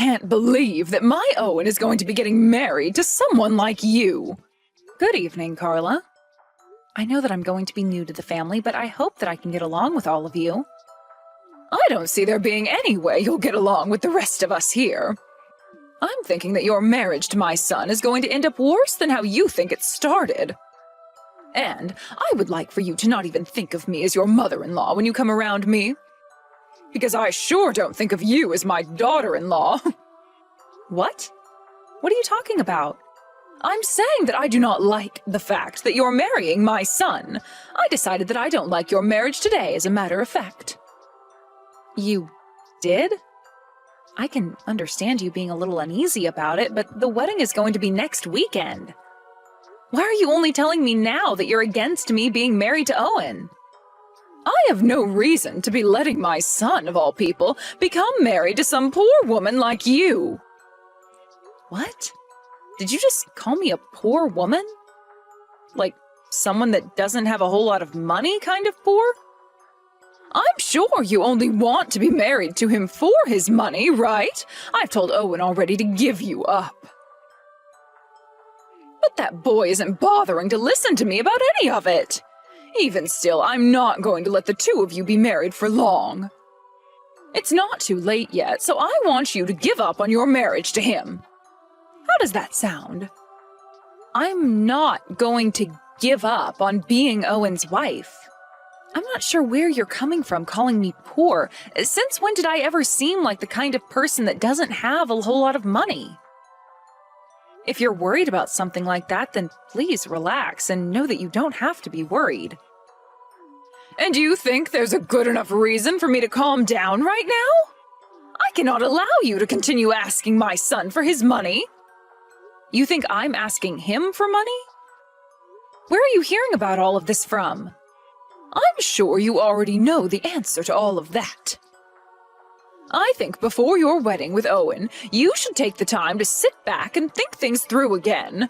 can't believe that my Owen is going to be getting married to someone like you. Good evening, Carla. I know that I'm going to be new to the family, but I hope that I can get along with all of you. I don't see there being any way you'll get along with the rest of us here. I'm thinking that your marriage to my son is going to end up worse than how you think it started. And I would like for you to not even think of me as your mother-in-law when you come around me. Because I sure don't think of you as my daughter-in-law. What? What are you talking about? I'm saying that I do not like the fact that you're marrying my son. I decided that I don't like your marriage today, as a matter of fact. You did? I can understand you being a little uneasy about it, but the wedding is going to be next weekend. Why are you only telling me now that you're against me being married to Owen? I have no reason to be letting my son, of all people, become married to some poor woman like you. What? Did you just call me a poor woman? Like someone that doesn't have a whole lot of money kind of poor? I'm sure you only want to be married to him for his money, right? I've told Owen already to give you up. But that boy isn't bothering to listen to me about any of it. Even still, I'm not going to let the two of you be married for long. It's not too late yet, so I want you to give up on your marriage to him. How does that sound? I'm not going to give up on being Owen's wife. I'm not sure where you're coming from calling me poor. Since when did I ever seem like the kind of person that doesn't have a whole lot of money? If you're worried about something like that, then please relax and know that you don't have to be worried. And you think there's a good enough reason for me to calm down right now? I cannot allow you to continue asking my son for his money. You think I'm asking him for money? Where are you hearing about all of this from? I'm sure you already know the answer to all of that. I think before your wedding with Owen, you should take the time to sit back and think things through again.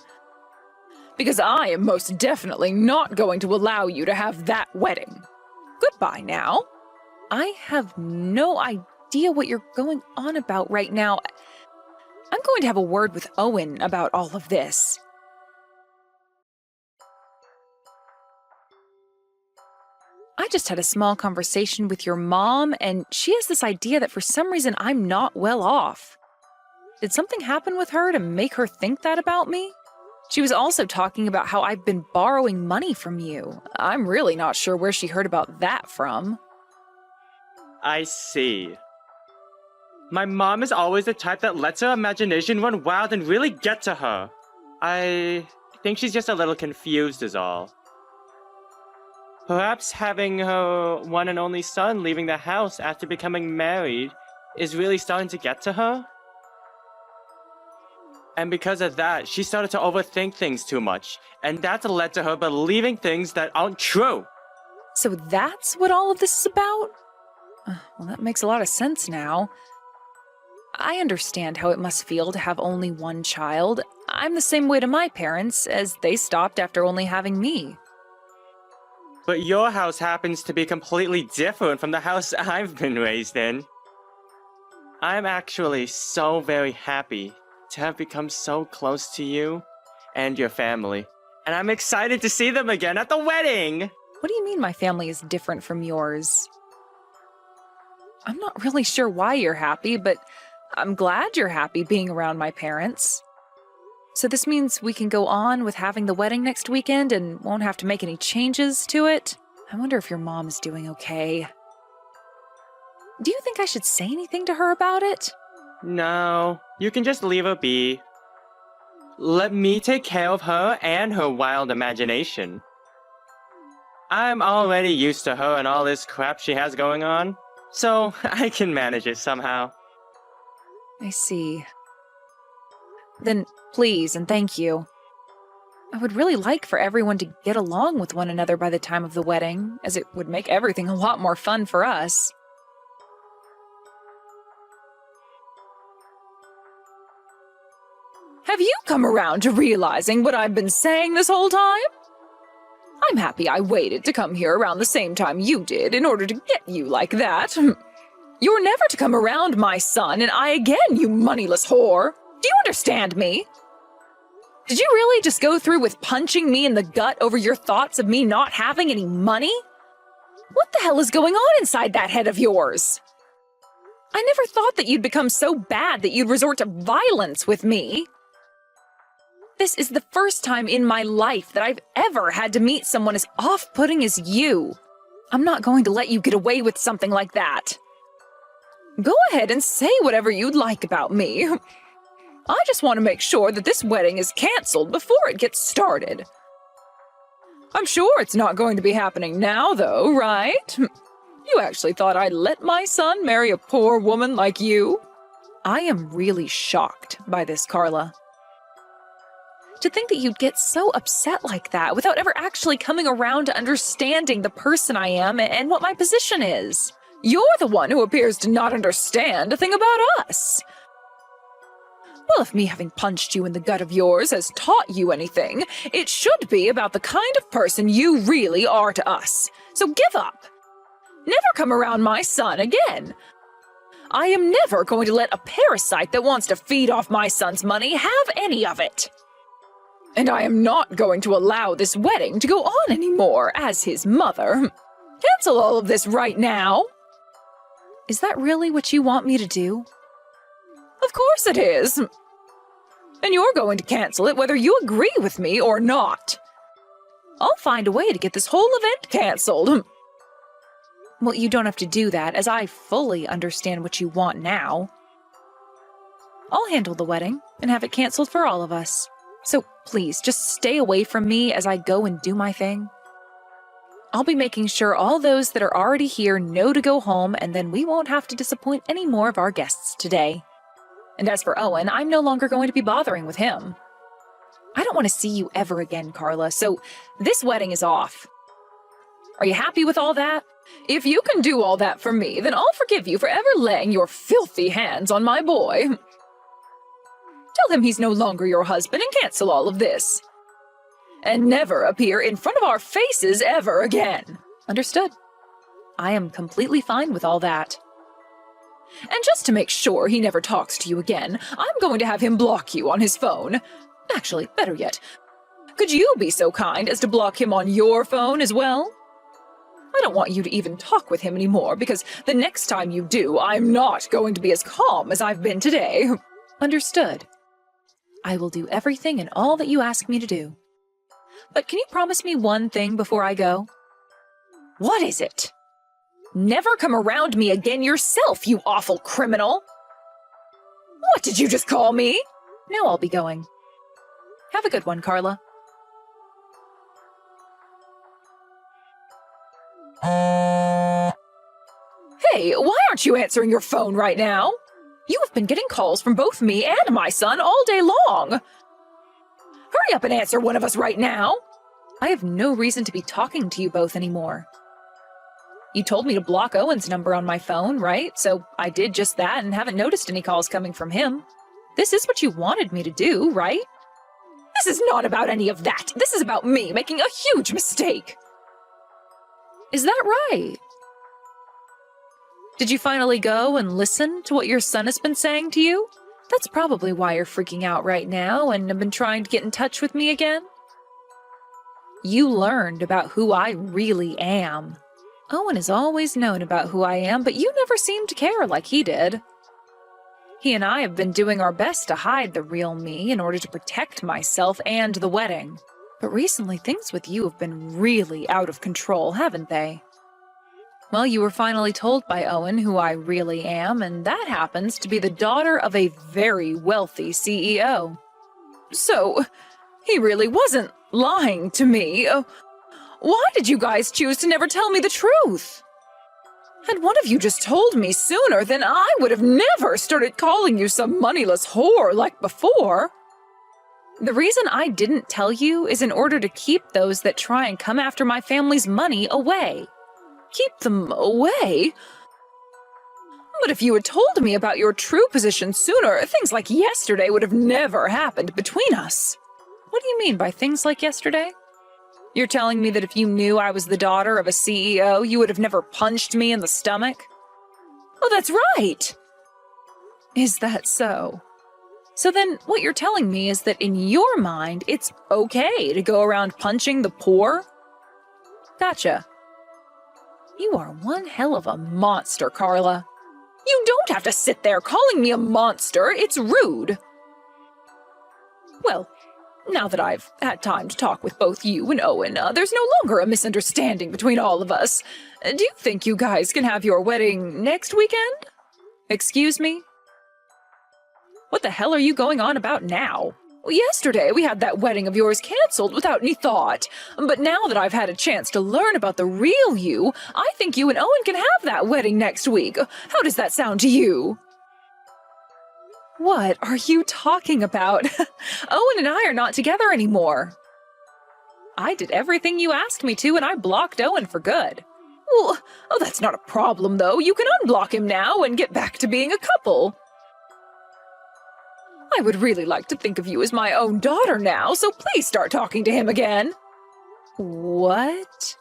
Because I am most definitely not going to allow you to have that wedding. Goodbye now. I have no idea what you're going on about right now. I'm going to have a word with Owen about all of this. I just had a small conversation with your mom, and she has this idea that for some reason I'm not well off. Did something happen with her to make her think that about me? She was also talking about how I've been borrowing money from you. I'm really not sure where she heard about that from. I see. My mom is always the type that lets her imagination run wild and really get to her. I think she's just a little confused is all. Perhaps having her one and only son leaving the house after becoming married is really starting to get to her. And because of that, she started to overthink things too much, and that's led to her believing things that aren't true. So that's what all of this is about? Well, that makes a lot of sense now. I understand how it must feel to have only one child. I'm the same way to my parents, as they stopped after only having me. But your house happens to be completely different from the house I've been raised in. I'm actually so very happy to have become so close to you and your family. And I'm excited to see them again at the wedding! What do you mean my family is different from yours? I'm not really sure why you're happy, but I'm glad you're happy being around my parents. So this means we can go on with having the wedding next weekend and won't have to make any changes to it? I wonder if your mom is doing okay. Do you think I should say anything to her about it? No, you can just leave her be. Let me take care of her and her wild imagination. I'm already used to her and all this crap she has going on, so I can manage it somehow. I see. Then please and thank you. I would really like for everyone to get along with one another by the time of the wedding, as it would make everything a lot more fun for us. Have you come around to realizing what I've been saying this whole time? I'm happy I waited to come here around the same time you did in order to get you like that. You're never to come around my son and I again, you moneyless whore. Do you understand me? Did you really just go through with punching me in the gut over your thoughts of me not having any money? What the hell is going on inside that head of yours? I never thought that you'd become so bad that you'd resort to violence with me. This is the first time in my life that I've ever had to meet someone as off-putting as you. I'm not going to let you get away with something like that. Go ahead and say whatever you'd like about me. I just want to make sure that this wedding is canceled before it gets started. I'm sure it's not going to be happening now, though, right? You actually thought I'd let my son marry a poor woman like you? I am really shocked by this, Carla. To think that you'd get so upset like that without ever actually coming around to understanding the person I am and what my position is. You're the one who appears to not understand a thing about us. Well, if me having punched you in the gut of yours has taught you anything, it should be about the kind of person you really are to us. So give up. Never come around my son again. I am never going to let a parasite that wants to feed off my son's money have any of it. And I am not going to allow this wedding to go on anymore as his mother. Cancel all of this right now. Is that really what you want me to do? Of course it is. And you're going to cancel it whether you agree with me or not. I'll find a way to get this whole event canceled. Well, you don't have to do that, as I fully understand what you want now. I'll handle the wedding and have it canceled for all of us. So please, just stay away from me as I go and do my thing. I'll be making sure all those that are already here know to go home, and then we won't have to disappoint any more of our guests today. And as for Owen, I'm no longer going to be bothering with him. I don't want to see you ever again, Carla, so this wedding is off. Are you happy with all that? If you can do all that for me, then I'll forgive you for ever laying your filthy hands on my boy. Tell him he's no longer your husband and cancel all of this. And never appear in front of our faces ever again. Understood. I am completely fine with all that. And just to make sure he never talks to you again, I'm going to have him block you on his phone. Actually, better yet, could you be so kind as to block him on your phone as well? I don't want you to even talk with him anymore, because the next time you do, I'm not going to be as calm as I've been today. Understood. I will do everything and all that you ask me to do. But can you promise me one thing before I go? What is it? Never come around me again yourself, you awful criminal! What did you just call me? Now I'll be going. Have a good one, Carla. Hey, why aren't you answering your phone right now? You have been getting calls from both me and my son all day long. Hurry up and answer one of us right now. I have no reason to be talking to you both anymore. You told me to block Owen's number on my phone, right? So I did just that and haven't noticed any calls coming from him. This is what you wanted me to do, right? This is not about any of that. This is about me making a huge mistake. Is that right? Did you finally go and listen to what your son has been saying to you? That's probably why you're freaking out right now and have been trying to get in touch with me again. You learned about who I really am. Owen has always known about who I am, but you never seemed to care like he did. He and I have been doing our best to hide the real me in order to protect myself and the wedding. But recently things with you have been really out of control, haven't they? Well, you were finally told by Owen who I really am, and that happens to be the daughter of a very wealthy CEO. So, he really wasn't lying to me. Why did you guys choose to never tell me the truth? Had one of you just told me sooner, then I would have never started calling you some moneyless whore like before. The reason I didn't tell you is in order to keep those that try and come after my family's money away. Keep them away? But if you had told me about your true position sooner, things like yesterday would have never happened between us. What do you mean by things like yesterday? You're telling me that if you knew I was the daughter of a CEO, you would have never punched me in the stomach? Oh, that's right! Is that so? So then, what you're telling me is that in your mind, it's okay to go around punching the poor? Gotcha. You are one hell of a monster, Carla. You don't have to sit there calling me a monster. It's rude. Well, now that I've had time to talk with both you and Owen, there's no longer a misunderstanding between all of us. Do you think you guys can have your wedding next weekend? Excuse me? What the hell are you going on about now? Well, yesterday we had that wedding of yours canceled without any thought. But now that I've had a chance to learn about the real you, I think you and Owen can have that wedding next week. How does that sound to you? What are you talking about? Owen and I are not together anymore. I did everything you asked me to, and I blocked Owen for good. Well, oh, that's not a problem, though. You can unblock him now and get back to being a couple. I would really like to think of you as my own daughter now, so please start talking to him again. What?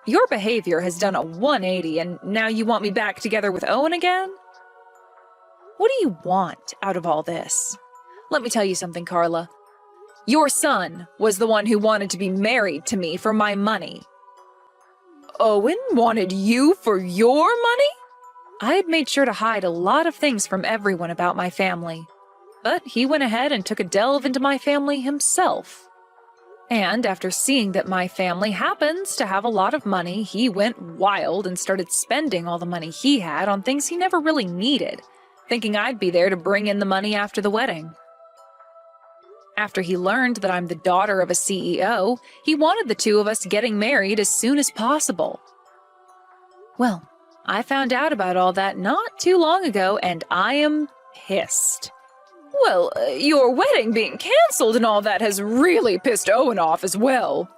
Your behavior has done a 180, and now you want me back together with Owen again? What do you want out of all this? Let me tell you something, Carla. Your son was the one who wanted to be married to me for my money. Owen wanted you for your money? I had made sure to hide a lot of things from everyone about my family. But he went ahead and took a delve into my family himself. And after seeing that my family happens to have a lot of money, he went wild and started spending all the money he had on things he never really needed, thinking I'd be there to bring in the money after the wedding. After he learned that I'm the daughter of a CEO, he wanted the two of us getting married as soon as possible. Well, I found out about all that not too long ago, and I am pissed. Well, your wedding being canceled and all that has really pissed Owen off as well.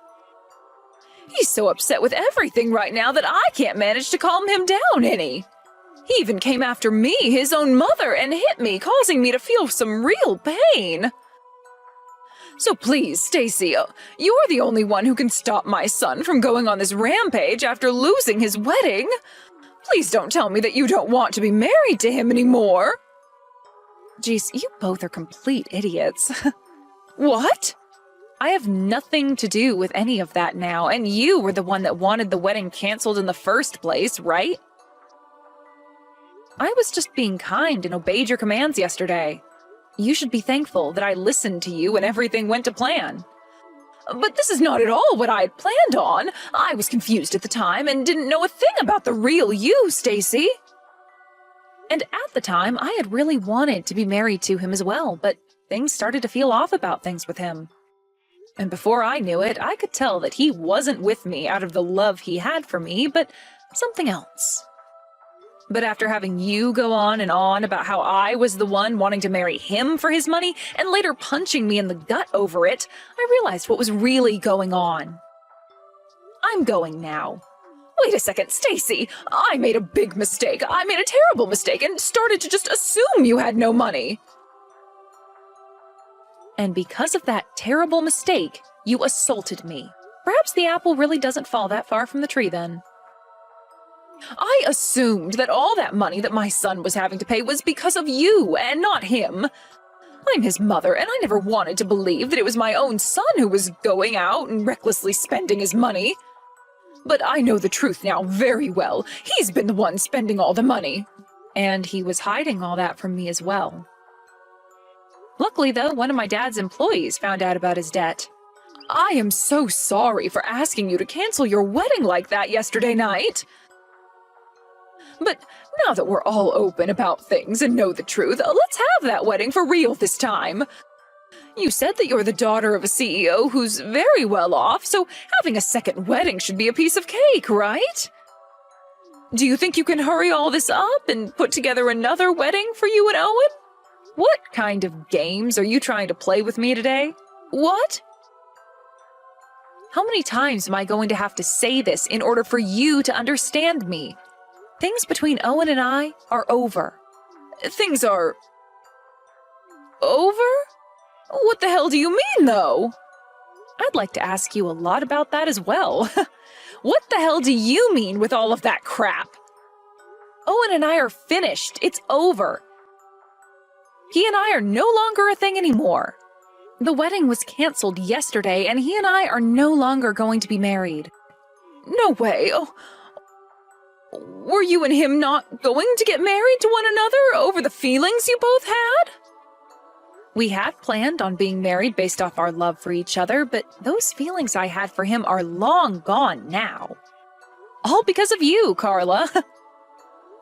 He's so upset with everything right now that I can't manage to calm him down any. He even came after me, his own mother, and hit me, causing me to feel some real pain. So please, Stacy, you're the only one who can stop my son from going on this rampage after losing his wedding. Please don't tell me that you don't want to be married to him anymore. Geez, you both are complete idiots. What? I have nothing to do with any of that now, and you were the one that wanted the wedding canceled in the first place, right? I was just being kind and obeyed your commands yesterday. You should be thankful that I listened to you and everything went to plan. But this is not at all what I had planned on. I was confused at the time and didn't know a thing about the real you, Stacy. And at the time, I had really wanted to be married to him as well, but things started to feel off about things with him. And before I knew it, I could tell that he wasn't with me out of the love he had for me, but something else. But after having you go on and on about how I was the one wanting to marry him for his money, and later punching me in the gut over it, I realized what was really going on. I'm going now. Wait a second, Stacy. I made a big mistake. I made a terrible mistake and started to just assume you had no money. And because of that terrible mistake, you assaulted me. Perhaps the apple really doesn't fall that far from the tree then. I assumed that all that money that my son was having to pay was because of you and not him. I'm his mother, and I never wanted to believe that it was my own son who was going out and recklessly spending his money. But I know the truth now very well. He's been the one spending all the money. And he was hiding all that from me as well. Luckily, though, one of my dad's employees found out about his debt. I am so sorry for asking you to cancel your wedding like that yesterday night. But now that we're all open about things and know the truth, let's have that wedding for real this time. You said that you're the daughter of a CEO who's very well off, so having a second wedding should be a piece of cake, right? Do you think you can hurry all this up and put together another wedding for you and Owen? What kind of games are you trying to play with me today? What? How many times am I going to have to say this in order for you to understand me? Things between Owen and I are over. Things are... over? What the hell do you mean, though? I'd like to ask you a lot about that as well. What the hell do you mean with all of that crap? Owen and I are finished. It's over. He and I are no longer a thing anymore. The wedding was canceled yesterday, and he and I are no longer going to be married. No way. Oh, were you and him not going to get married to one another over the feelings you both had? We had planned on being married based off our love for each other, but those feelings I had for him are long gone now. All because of you, Carla.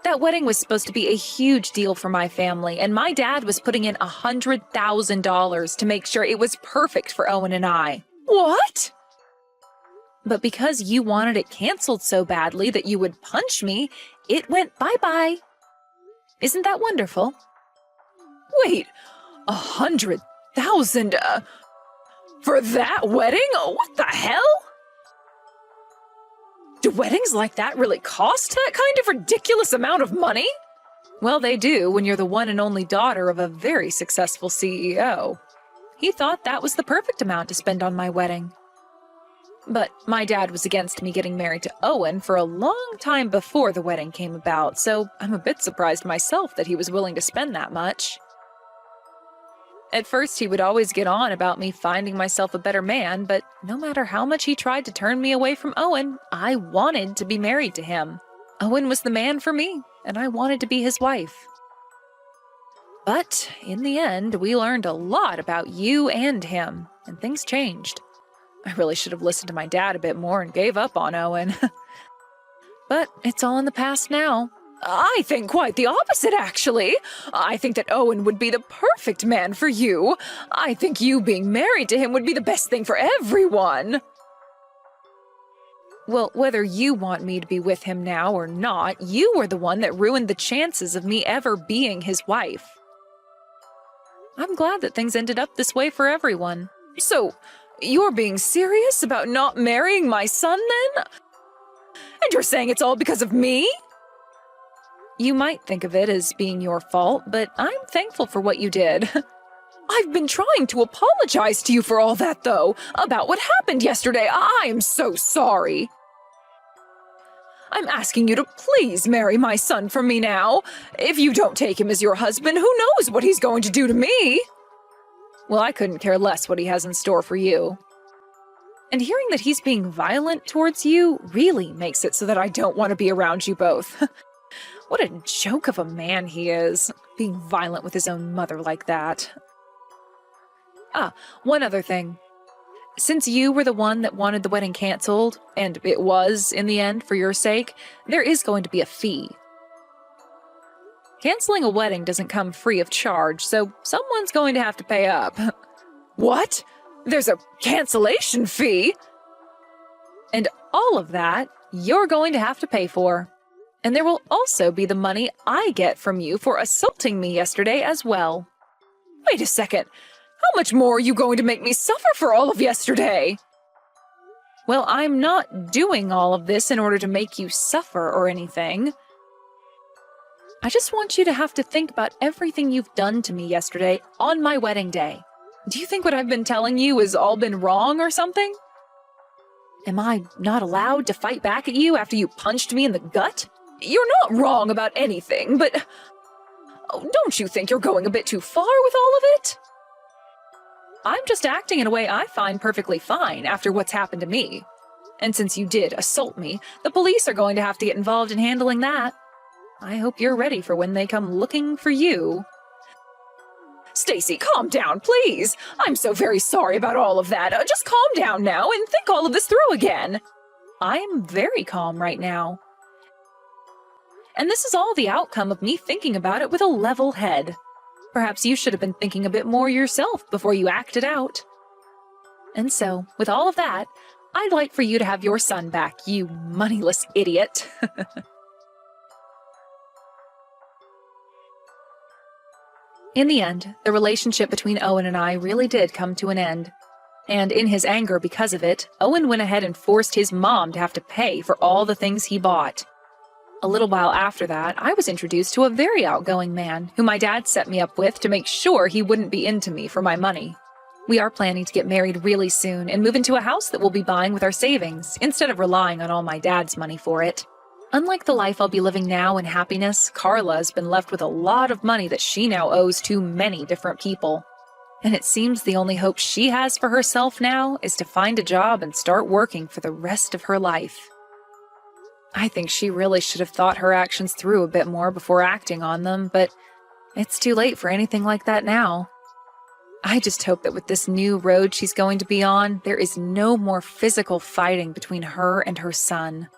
That wedding was supposed to be a huge deal for my family, and my dad was putting in $100,000 to make sure it was perfect for Owen and I. What? But because you wanted it canceled so badly that you would punch me, it went bye-bye. Isn't that wonderful? Wait, 100,000 for that wedding? What the hell? Do weddings like that really cost that kind of ridiculous amount of money? Well, they do when you're the one and only daughter of a very successful CEO. He thought that was the perfect amount to spend on my wedding. But my dad was against me getting married to Owen for a long time before the wedding came about, so I'm a bit surprised myself that he was willing to spend that much. At first, he would always get on about me finding myself a better man, but no matter how much he tried to turn me away from Owen, I wanted to be married to him. Owen was the man for me, and I wanted to be his wife. But in the end, we learned a lot about you and him, and things changed. I really should have listened to my dad a bit more and gave up on Owen. But it's all in the past now. I think quite the opposite, actually. I think that Owen would be the perfect man for you. I think you being married to him would be the best thing for everyone. Well, whether you want me to be with him now or not, you were the one that ruined the chances of me ever being his wife. I'm glad that things ended up this way for everyone. So, you're being serious about not marrying my son, then? And you're saying it's all because of me? You might think of it as being your fault, but I'm thankful for what you did. I've been trying to apologize to you for all that, though, about what happened yesterday. I am so sorry. I'm asking you to please marry my son for me now. If you don't take him as your husband, who knows what he's going to do to me? Well, I couldn't care less what he has in store for you. And hearing that he's being violent towards you really makes it so that I don't want to be around you both. What a joke of a man he is, being violent with his own mother like that. One other thing. Since you were the one that wanted the wedding canceled, and it was, in the end, for your sake, there is going to be a fee. Canceling a wedding doesn't come free of charge, so someone's going to have to pay up. What? There's a cancellation fee? And all of that, you're going to have to pay for. And there will also be the money I get from you for assaulting me yesterday as well. Wait a second. How much more are you going to make me suffer for all of yesterday? Well, I'm not doing all of this in order to make you suffer or anything. I just want you to have to think about everything you've done to me yesterday on my wedding day. Do you think what I've been telling you has all been wrong or something? Am I not allowed to fight back at you after you punched me in the gut? You're not wrong about anything, but don't you think you're going a bit too far with all of it? I'm just acting in a way I find perfectly fine after what's happened to me. And since you did assault me, the police are going to have to get involved in handling that. I hope you're ready for when they come looking for you. Stacy, calm down, please. I'm so very sorry about all of that. Just calm down now and think all of this through again. I'm very calm right now. And this is all the outcome of me thinking about it with a level head. Perhaps you should have been thinking a bit more yourself before you acted out. And so, with all of that, I'd like for you to have your son back, you moneyless idiot. In the end, the relationship between Owen and I really did come to an end. And in his anger because of it, Owen went ahead and forced his mom to have to pay for all the things he bought. A little while after that, I was introduced to a very outgoing man who my dad set me up with to make sure he wouldn't be into me for my money. We are planning to get married really soon and move into a house that we'll be buying with our savings, instead of relying on all my dad's money for it. Unlike the life I'll be living now in happiness, Carla has been left with a lot of money that she now owes to many different people. And it seems the only hope she has for herself now is to find a job and start working for the rest of her life. I think she really should have thought her actions through a bit more before acting on them, but it's too late for anything like that now. I just hope that with this new road she's going to be on, there is no more physical fighting between her and her son.